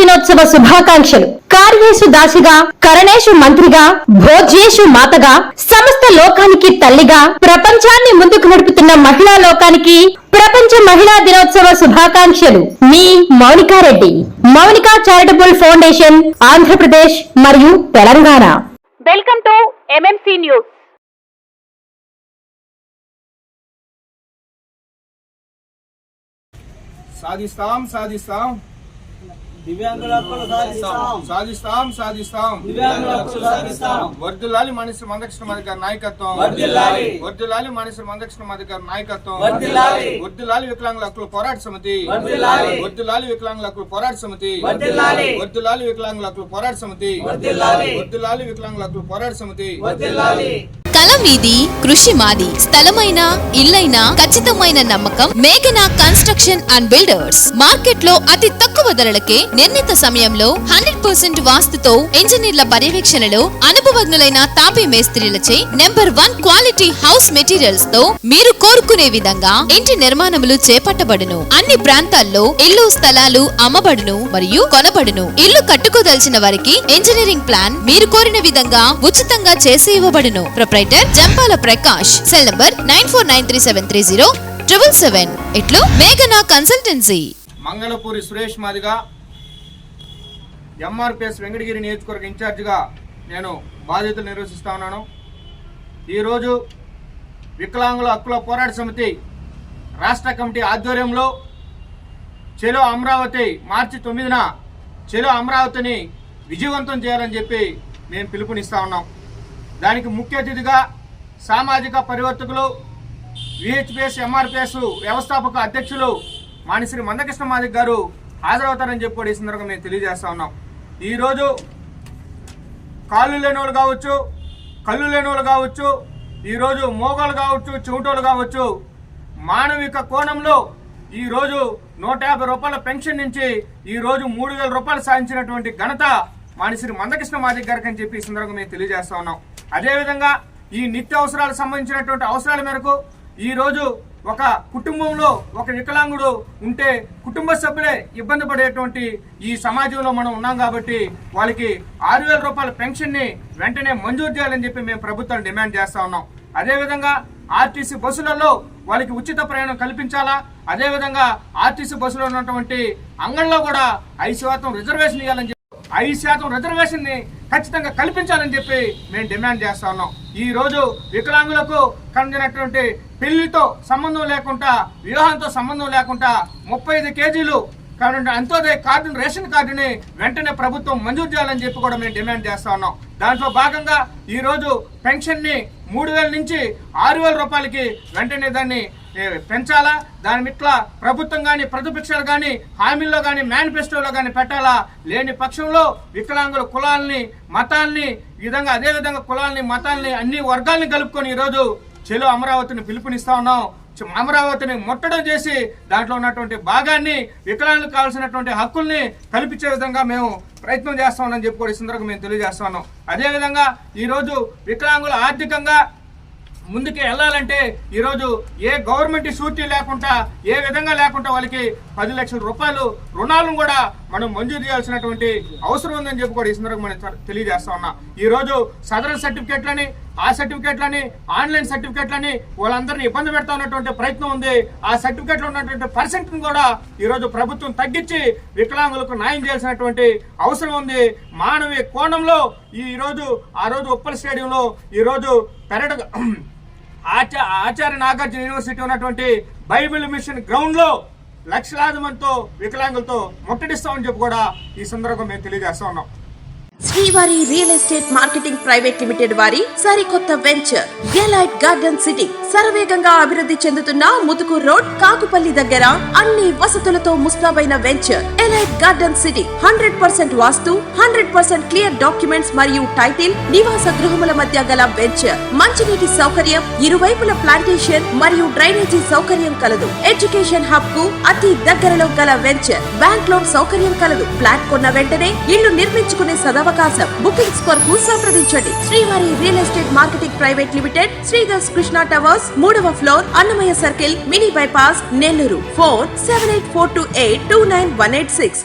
దినోత్సవ శుభాకాంక్షలు. కార్యేషు దాసిగా, కరణేషు మంత్రిగా, భోజ్యేషు మాతగా, సమస్త లోకానికి తల్లిగా ప్రపంచాన్ని ముందుకు నడుపుతున్న మహిళా లోకానికి ప్రపంచ మహిళా దినోత్సవ శుభాకాంక్షలు. మీ మౌనికారెడ్డి, మౌనికా చారిటబుల్ ఫౌండేషన్, ఆంధ్రప్రదేశ్ మరియు Telangana. Welcome to MMC news. సాధిస్తాం సాధిస్తాం దివ్యాంగుల హక్కులు సాధిస్తాం సాధిస్తాం సాధిస్తాం దివ్యాంగుల హక్కులు సాధిస్తాం. వర్ధిల్లాలి మనిషి మందకృష్ణ మాదిగ గారి నాయకత్వం. వర్ధిల్లాలి వర్ధిల్లాలి మనిషి మందకృష్ణ మాదిగ గారి నాయకత్వం. వర్ధిల్లాలి వర్ధిల్లాలి వికలాంగుల హక్కుల పోరాట సమితి. వర్ధిల్లాలి వర్ధిల్లాలి వికలాంగుల హక్కుల పోరాట సమితి. వర్ధిల్లాలి వర్ధిల్లాలి వికలాంగుల హక్కుల పోరాట సమితి. వర్ధిల్లాలి వర్ధిల్లాలి వికలాంగుల హక్కుల పోరాట సమితి. వర్ధిల్లాలి. కల మీది, కృషి మాది. స్థలమైన, ఇల్లైనా ఖచ్చితమైన నమ్మకం మేఘనా కన్స్ట్రక్షన్ అండ్ బిల్డర్స్. మార్కెట్ లో అతి తక్కువ ధరలకే నిర్ణీత సమయంలో 100% వాస్తుతో, ఇంజనీర్ల పర్యవేక్షణలో అనుభవజ్ఞులైన తాపీ మేస్త్రీలచే నెంబర్ 1 క్వాలిటీ హౌస్ మెటీరియల్స్ తో మీరు కోరుకునే విధంగా ఇంటి నిర్మాణములు చేపట్టబడును. అన్ని ప్రాంతాల్లో ఇల్లు స్థలాలు అమ్మబడును మరియు కొనబడును. ఇల్లు కట్టుకోదలిచిన వారికి ఇంజనీరింగ్ ప్లాన్ మీరు కోరిన విధంగా ఉచితంగా చేసి ఇవ్వబడును. Proprietor Jampala Prakash. Cell number 9493307777. ఇట్లు మేఘనా కన్సల్టెన్సీ. మంగళపూరి సురేష్ మాదిగ, ఎంఆర్పిఎస్ వెంకటగిరి నియోజకవర్గ ఇన్ఛార్జిగా నేను బాధ్యతలు నిర్వహిస్తా ఉన్నాను. ఈరోజు వికలాంగుల హక్కుల పోరాట సమితి రాష్ట్ర కమిటీ ఆధ్వర్యంలో చెలో అమరావతి మార్చి 9న చెలో అమరావతిని విజయవంతం చేయాలని చెప్పి మేము పిలుపునిస్తా ఉన్నాం. దానికి ముఖ్య అతిథిగా సామాజిక పరివర్తకులు, విహెచ్పిఎస్ ఎంఆర్పిఎస్ వ్యవస్థాపక అధ్యక్షులు మానిశ్రీ మందకృష్ణ మాదిగ గారు హాజరవుతారని చెప్పి ఈ సందర్భంగా మేము తెలియజేస్తా ఉన్నాం. ఈరోజు కాళ్ళు లేని వాళ్ళు కావచ్చు, కళ్ళు లేని వాళ్ళు కావచ్చు, ఈరోజు మోగోళ్ళు కావచ్చు, చెవిటోళ్ళు కావచ్చు, మానవిక కోణంలో ఈరోజు 150 రూపాయల పెన్షన్ నుంచి ఈరోజు 3000 రూపాయలు సాధించినటువంటి ఘనత మానిశ్రీ మందకృష్ణ మాదిగ గారికి అని చెప్పి ఈ సందర్భంగా మేము తెలియజేస్తా ఉన్నాం. అదేవిధంగా ఈ నిత్య అవసరాలకు సంబంధించినటువంటి అవసరాల మేరకు ఈరోజు ఒక కుటుంబంలో ఒక వికలాంగుడు ఉంటే కుటుంబ సభ్యులే ఇబ్బంది పడేటువంటి ఈ సమాజంలో మనం ఉన్నాం కాబట్టి వాళ్ళకి 6000 రూపాయల పెన్షన్ని వెంటనే మంజూరు చేయాలని చెప్పి మేము ప్రభుత్వాన్ని డిమాండ్ చేస్తా ఉన్నాం. అదేవిధంగా ఆర్టీసీ బస్సులలో వాళ్ళకి ఉచిత ప్రయాణం కల్పించాలా. అదేవిధంగా ఆర్టీసీ బస్సులో ఉన్నటువంటి అంగళ్ళలో కూడా 5% రిజర్వేషన్ ఇవ్వాలని చెప్పి 5% రిజర్వేషన్ ని ఖచ్చితంగా కల్పించాలని చెప్పి మేము డిమాండ్ చేస్తా ఉన్నాం. ఈ రోజు వికలాంగులకు కలిగినటువంటి పెళ్లితో సంబంధం లేకుండా, వివాహంతో సంబంధం లేకుండా 35 కేజీలు అంత్యోదయ కార్డును, రేషన్ కార్డుని వెంటనే ప్రభుత్వం మంజూరు చేయాలని చెప్పి కూడా మేము డిమాండ్ చేస్తా ఉన్నాం. దాంట్లో భాగంగా ఈ రోజు పెన్షన్ ని 3000 నుంచి 6000 రూపాయలకి వెంటనే దాన్ని పెంచాలా. దాని మిట్ల ప్రభుత్వం కానీ, ప్రతిపక్షాలు కానీ హామీల్లో కానీ, మేనిఫెస్టోలో కానీ పెట్టాలా. లేని పక్షంలో వికలాంగుల కులాలని, మతాల్ని, ఈ విధంగా అదేవిధంగా కులాలని, మతాల్ని, అన్ని వర్గాల్ని కలుపుకొని ఈరోజు చెలో అమరావతిని పిలుపునిస్తా ఉన్నాం. అమరావతిని ముట్టడం చేసి దాంట్లో ఉన్నటువంటి భాగాన్ని, వికలాంగులకు కావాల్సినటువంటి హక్కుల్ని కల్పించే విధంగా మేము ప్రయత్నం చేస్తామని చెప్పి కూడా ఈ సందర్భంగా మేము తెలియజేస్తా ఉన్నాం. అదేవిధంగా ఈరోజు వికలాంగులు ఆర్థికంగా ముందుకు వెళ్ళాలంటే ఈరోజు ఏ గవర్నమెంట్ షూరిటీ లేకుండా, ఏ విధంగా లేకుండా వాళ్ళకి 10 లక్షల రూపాయలు రుణాలను కూడా మనం మంజూరు చేయాల్సినటువంటి అవసరం ఉందని చెప్పి కూడా ఈ సందర్భంగా మనం తెలియజేస్తా ఉన్నాం. ఈరోజు సదరన్ సర్టిఫికేట్లని, ఆ సర్టిఫికేట్లని, ఆన్లైన్ సర్టిఫికేట్లని వాళ్ళందరినీ ఇబ్బంది పెడతా ఉన్నటువంటి ప్రయత్నం ఉంది. ఆ సర్టిఫికేట్లో ఉన్నటువంటి పర్సెంట్ను కూడా ఈరోజు ప్రభుత్వం తగ్గించి వికలాంగులకు న్యాయం చేయాల్సినటువంటి అవసరం ఉంది. మానవీయ కోణంలో ఈరోజు ఆ రోజు ఉప్పల్ స్టేడియంలో ఈరోజు ఆచార్య నాగార్జున యూనివర్సిటీ ఉన్నటువంటి బైబిల్ మిషన్ గ్రౌండ్ లో లక్షలాది మందితో వికలాంగులతో ముట్టడిస్తామని చెప్పి కూడా ఈ సందర్భంగా మేము తెలియజేస్తా ఉన్నాం. శ్రీవారి real estate marketing private limited వారి సరికొత్త వెంచర్ ఎలైట్ గార్డెన్ సిటీ శరవేగంగా అభివృద్ధి చెందుతున్న ముతుకూరు రోడ్, కాకుపల్లి దగ్గర అన్ని వసతులతో ముస్తాబైన వెంచర్ ఎలైట్ గార్డెన్ సిటీ 100% వాస్తు, 100% క్లియర్ డాక్యుమెంట్స్ మరియు టైటిల్, నివాస గృహముల మధ్య గల వెంచర్. మంచినీటి సౌకర్యం, ఇరువైపుల ప్లాంటేషన్ మరియు డ్రైనేజీ సౌకర్యం కలదు. ఎడ్యుకేషన్ హబ్ కు అతి దగ్గరలో గల వెంచర్. బ్యాంక్ లోన్ సౌకర్యం కలదు. ఫ్లాట్ కొన్న వెంటనే ఇల్లు నిర్మించుకునే సదవకాశం. బుకింగ్స్ కొరకు సంప్రదించండి. Srivari real estate marketing private limited, Sridhar's Krishna towers, 3వ floor, Annamayya circle, mini bypass, Nellore. Phone 7842829186.